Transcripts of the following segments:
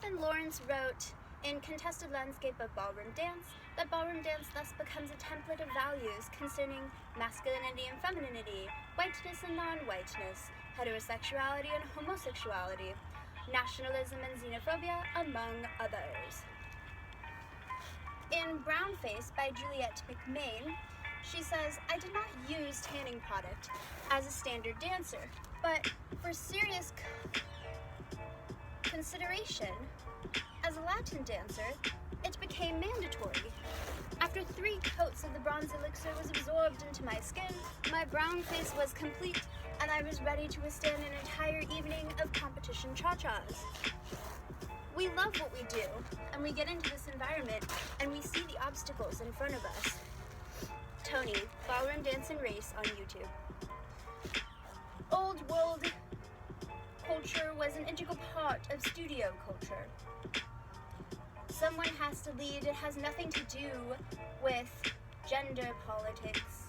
Jonathan Lawrence wrote in Contested Landscape of Ballroom Dance that ballroom dance thus becomes a template of values concerning masculinity and femininity, whiteness and non-whiteness, heterosexuality and homosexuality, nationalism and xenophobia, among others. In Brownface by Juliette McMain, she says, "I did not use tanning product as a standard dancer, but for serious consideration, as a Latin dancer, it became mandatory. After 3 coats of the bronze elixir was absorbed into my skin, my brown face was complete, and I was ready to withstand an entire evening of competition cha-chas." We love what we do, and we get into this environment, and we see the obstacles in front of us. Tony, Ballroom Dance and Race on YouTube. Old world culture was an integral part of studio culture. Someone has to lead. It has nothing to do with gender politics.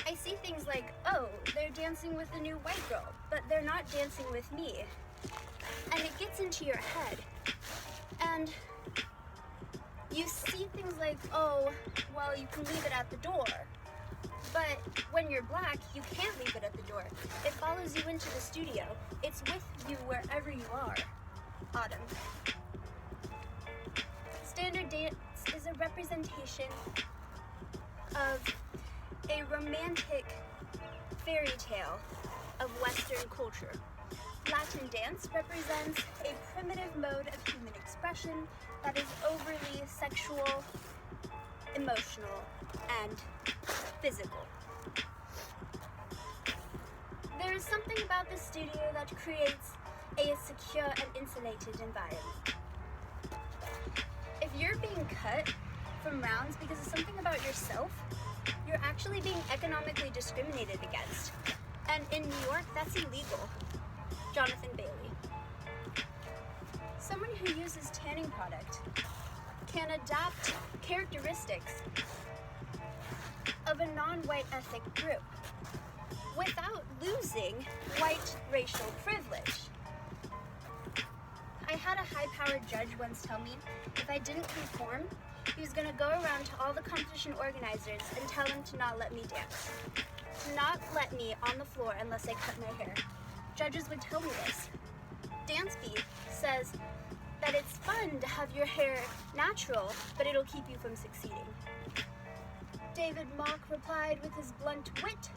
I see things like, oh, they're dancing with the new white girl, but they're not dancing with me. And it gets into your head. And you see things like, oh, well, you can leave it at the door. But when you're black, you can't leave it at the door. It follows you into the studio. It's with you wherever you are. Autumn. Standard dance is a representation of a romantic fairy tale of Western culture. Latin dance represents a primitive mode of human expression that is overly sexual, emotional, and physical. There is something about this studio that creates a secure and insulated environment. If you're being cut from rounds because of something about yourself, you're actually being economically discriminated against. And in New York, that's illegal. Jonathan Bailey. Someone who uses tanning product can adapt characteristics of a non-white ethnic group without losing white racial privilege. I had a high-powered judge once tell me if I didn't conform, he was going to go around to all the competition organizers and tell them to not let me dance. To not let me on the floor unless I cut my hair. Judges would tell me this. Dance Beat says that it's fun to have your hair natural, but it'll keep you from succeeding. David Mock replied with his blunt wit,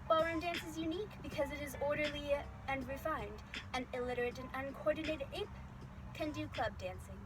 "Ballroom dance is unique because it is orderly and refined. An illiterate and uncoordinated ape can do club dancing."